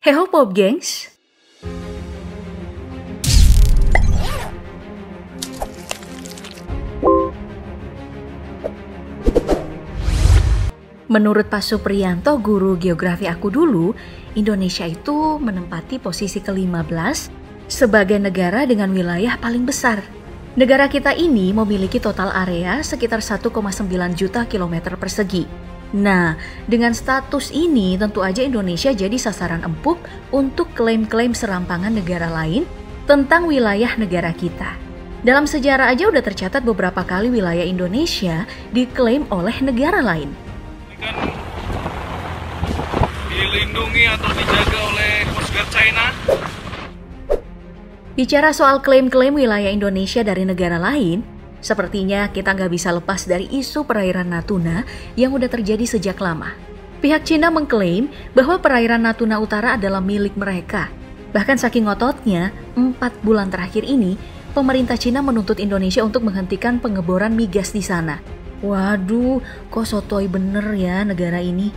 Heho Pop gengs! Menurut Pak Supriyanto, guru geografi aku dulu, Indonesia itu menempati posisi ke-15 sebagai negara dengan wilayah paling besar. Negara kita ini memiliki total area sekitar 1,9 juta kilometer persegi. Nah, dengan status ini tentu aja Indonesia jadi sasaran empuk untuk klaim-klaim serampangan negara lain tentang wilayah negara kita. Dalam sejarah aja udah tercatat beberapa kali wilayah Indonesia diklaim oleh negara lain. Kan dilindungi atau dijaga oleh Coast Guard China. Bicara soal klaim-klaim wilayah Indonesia dari negara lain, sepertinya kita nggak bisa lepas dari isu perairan Natuna yang udah terjadi sejak lama. Pihak Cina mengklaim bahwa perairan Natuna Utara adalah milik mereka. Bahkan saking ngototnya, 4 bulan terakhir ini, pemerintah Cina menuntut Indonesia untuk menghentikan pengeboran migas di sana. Waduh, kok sotoy bener ya negara ini.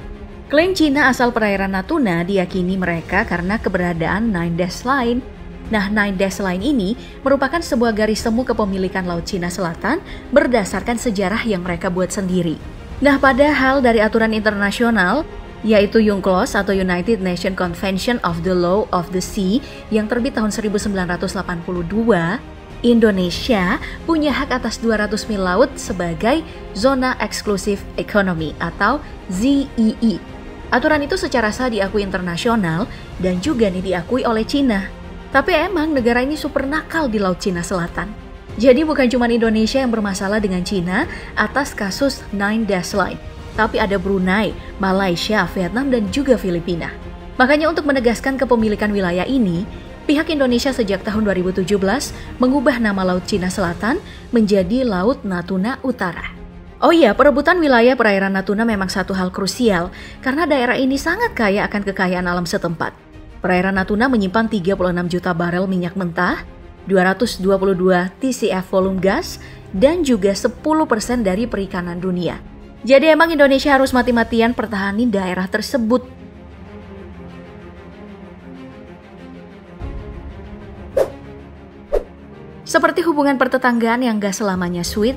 Klaim Cina asal perairan Natuna diyakini mereka karena keberadaan Nine Dash Line. Nah, Nine Dash Line ini merupakan sebuah garis temu kepemilikan Laut Cina Selatan berdasarkan sejarah yang mereka buat sendiri. Nah, padahal dari aturan internasional, yaitu UNCLOS atau United Nations Convention of the Law of the Sea yang terbit tahun 1982, Indonesia punya hak atas 200 mil laut sebagai Zona Eksklusif Ekonomi atau ZEE. Aturan itu secara sah diakui internasional dan juga diakui oleh Cina. Tapi emang negara ini super nakal di Laut Cina Selatan. Jadi bukan cuma Indonesia yang bermasalah dengan Cina atas kasus Nine Dash Line, tapi ada Brunei, Malaysia, Vietnam, dan juga Filipina. Makanya untuk menegaskan kepemilikan wilayah ini, pihak Indonesia sejak tahun 2017 mengubah nama Laut Cina Selatan menjadi Laut Natuna Utara. Oh iya, perebutan wilayah perairan Natuna memang satu hal krusial karena daerah ini sangat kaya akan kekayaan alam setempat. Perairan Natuna menyimpan 36 juta barel minyak mentah, 222 TCF volume gas, dan juga 10% dari perikanan dunia. Jadi emang Indonesia harus mati-matian pertahanin daerah tersebut. Seperti hubungan pertetanggaan yang gak selamanya sweet,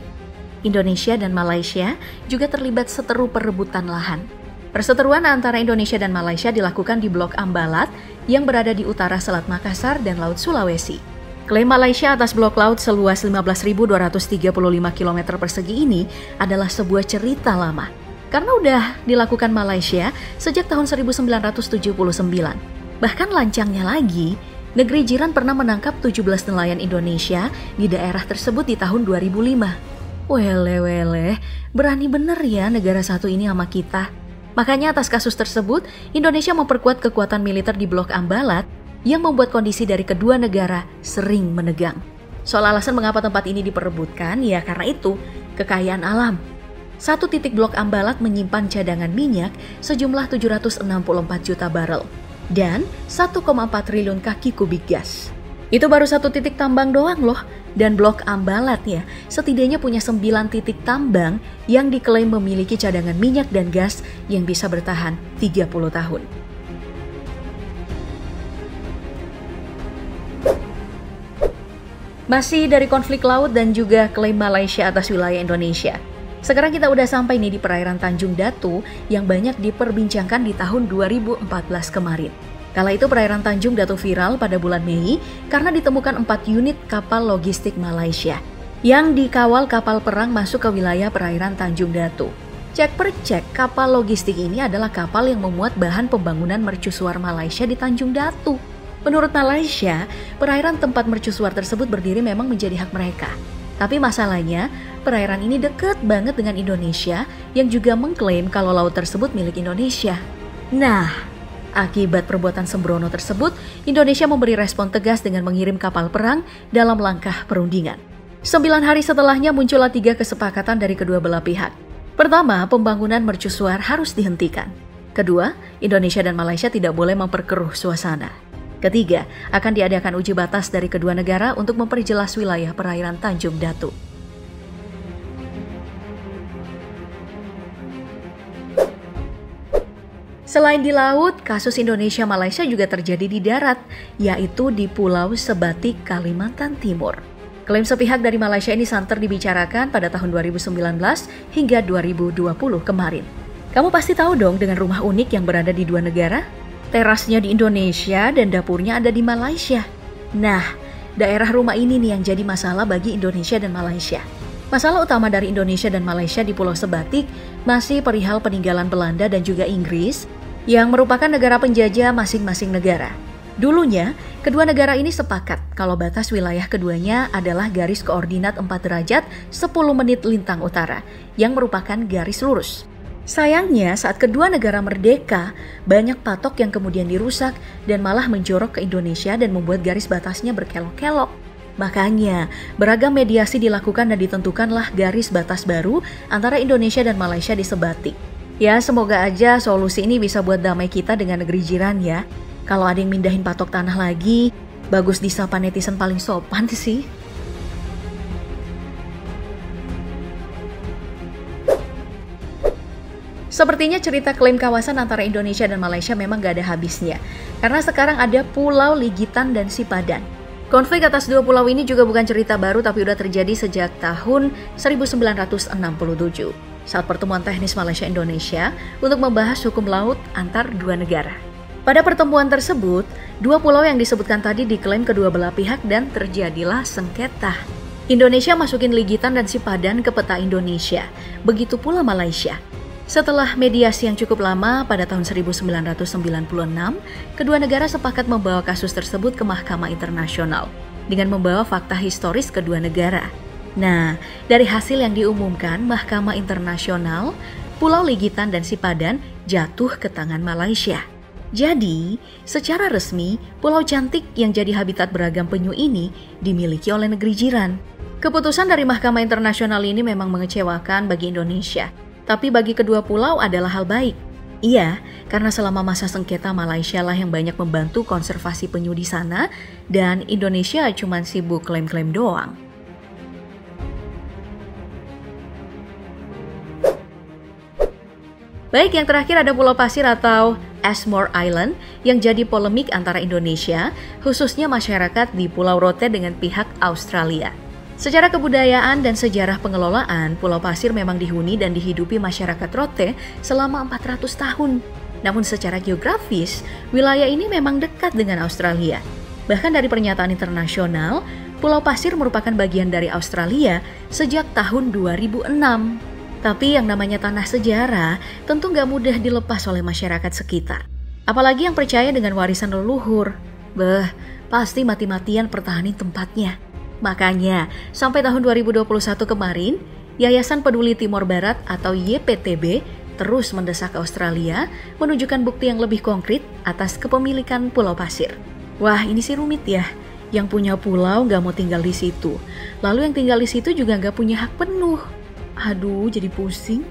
Indonesia dan Malaysia juga terlibat seteru perebutan lahan. Perseteruan antara Indonesia dan Malaysia dilakukan di Blok Ambalat yang berada di utara Selat Makassar dan Laut Sulawesi. Klaim Malaysia atas blok laut seluas 15.235 km persegi ini adalah sebuah cerita lama. Karena udah dilakukan Malaysia sejak tahun 1979. Bahkan lancangnya lagi, negeri jiran pernah menangkap 17 nelayan Indonesia di daerah tersebut di tahun 2005. Wele, berani bener ya negara satu ini sama kita. Makanya atas kasus tersebut, Indonesia memperkuat kekuatan militer di Blok Ambalat yang membuat kondisi dari kedua negara sering menegang. Soal alasan mengapa tempat ini diperebutkan, ya karena itu, kekayaan alam. Satu titik Blok Ambalat menyimpan cadangan minyak sejumlah 764 juta barel dan 1,4 triliun kaki kubik gas. Itu baru satu titik tambang doang loh. Dan Blok Ambalat ya, setidaknya punya 9 titik tambang yang diklaim memiliki cadangan minyak dan gas yang bisa bertahan 30 tahun. Masih dari konflik laut dan juga klaim Malaysia atas wilayah Indonesia. Sekarang kita udah sampai nih di perairan Tanjung Datu yang banyak diperbincangkan di tahun 2014 kemarin. Kala itu perairan Tanjung Datu viral pada bulan Mei karena ditemukan 4 unit kapal logistik Malaysia yang dikawal kapal perang masuk ke wilayah perairan Tanjung Datu. Cek per cek, kapal logistik ini adalah kapal yang memuat bahan pembangunan mercusuar Malaysia di Tanjung Datu. Menurut Malaysia, perairan tempat mercusuar tersebut berdiri memang menjadi hak mereka. Tapi masalahnya, perairan ini dekat banget dengan Indonesia yang juga mengklaim kalau laut tersebut milik Indonesia. Nah, akibat perbuatan sembrono tersebut, Indonesia memberi respon tegas dengan mengirim kapal perang dalam langkah perundingan. 9 hari setelahnya muncullah 3 kesepakatan dari kedua belah pihak. Pertama, pembangunan mercusuar harus dihentikan. Kedua, Indonesia dan Malaysia tidak boleh memperkeruh suasana. Ketiga, akan diadakan uji batas dari kedua negara untuk memperjelas wilayah perairan Tanjung Datu. Selain di laut, kasus Indonesia-Malaysia juga terjadi di darat, yaitu di Pulau Sebatik, Kalimantan Timur. Klaim sepihak dari Malaysia ini santer dibicarakan pada tahun 2019 hingga 2020 kemarin. Kamu pasti tahu dong dengan rumah unik yang berada di dua negara? Terasnya di Indonesia dan dapurnya ada di Malaysia. Nah, daerah rumah ini nih yang jadi masalah bagi Indonesia dan Malaysia. Masalah utama dari Indonesia dan Malaysia di Pulau Sebatik masih perihal peninggalan Belanda dan juga Inggris yang merupakan negara penjajah masing-masing negara. Dulunya, kedua negara ini sepakat kalau batas wilayah keduanya adalah garis koordinat 4 derajat 10 menit lintang utara, yang merupakan garis lurus. Sayangnya, saat kedua negara merdeka, banyak patok yang kemudian dirusak dan malah menjorok ke Indonesia dan membuat garis batasnya berkelok-kelok. Makanya, beragam mediasi dilakukan dan ditentukanlah garis batas baru antara Indonesia dan Malaysia di Sebatik. Ya, semoga aja solusi ini bisa buat damai kita dengan negeri jiran ya. Kalau ada yang mindahin patok tanah lagi, bagus disapa netizen paling sopan sih. Sepertinya cerita klaim kawasan antara Indonesia dan Malaysia memang gak ada habisnya. Karena sekarang ada Pulau Ligitan dan Sipadan. Konflik atas dua pulau ini juga bukan cerita baru tapi udah terjadi sejak tahun 1967. Saat pertemuan teknis Malaysia-Indonesia untuk membahas hukum laut antar dua negara. Pada pertemuan tersebut, dua pulau yang disebutkan tadi diklaim kedua belah pihak dan terjadilah sengketa. Indonesia masukin Ligitan dan Sipadan ke peta Indonesia, begitu pula Malaysia. Setelah mediasi yang cukup lama pada tahun 1996, kedua negara sepakat membawa kasus tersebut ke Mahkamah Internasional dengan membawa fakta historis kedua negara. Nah, dari hasil yang diumumkan Mahkamah Internasional, Pulau Ligitan dan Sipadan jatuh ke tangan Malaysia. Jadi, secara resmi, pulau cantik yang jadi habitat beragam penyu ini dimiliki oleh negeri jiran. Keputusan dari Mahkamah Internasional ini memang mengecewakan bagi Indonesia, tapi bagi kedua pulau adalah hal baik. Iya, karena selama masa sengketa Malaysia lah yang banyak membantu konservasi penyu di sana, dan Indonesia cuma sibuk klaim-klaim doang. Baik, yang terakhir ada Pulau Pasir atau Ashmore Island yang jadi polemik antara Indonesia, khususnya masyarakat di Pulau Rote dengan pihak Australia. Secara kebudayaan dan sejarah pengelolaan, Pulau Pasir memang dihuni dan dihidupi masyarakat Rote selama 400 tahun. Namun secara geografis, wilayah ini memang dekat dengan Australia. Bahkan dari pernyataan internasional, Pulau Pasir merupakan bagian dari Australia sejak tahun 2006. Tapi yang namanya tanah sejarah tentu nggak mudah dilepas oleh masyarakat sekitar. Apalagi yang percaya dengan warisan leluhur. Pasti mati-matian pertahanin tempatnya. Makanya, sampai tahun 2021 kemarin, Yayasan Peduli Timor Barat atau YPTB terus mendesak Australia menunjukkan bukti yang lebih konkret atas kepemilikan Pulau Pasir. Wah, ini sih rumit ya. Yang punya pulau nggak mau tinggal di situ. Lalu yang tinggal di situ juga nggak punya hak penuh. Aduh, jadi pusing.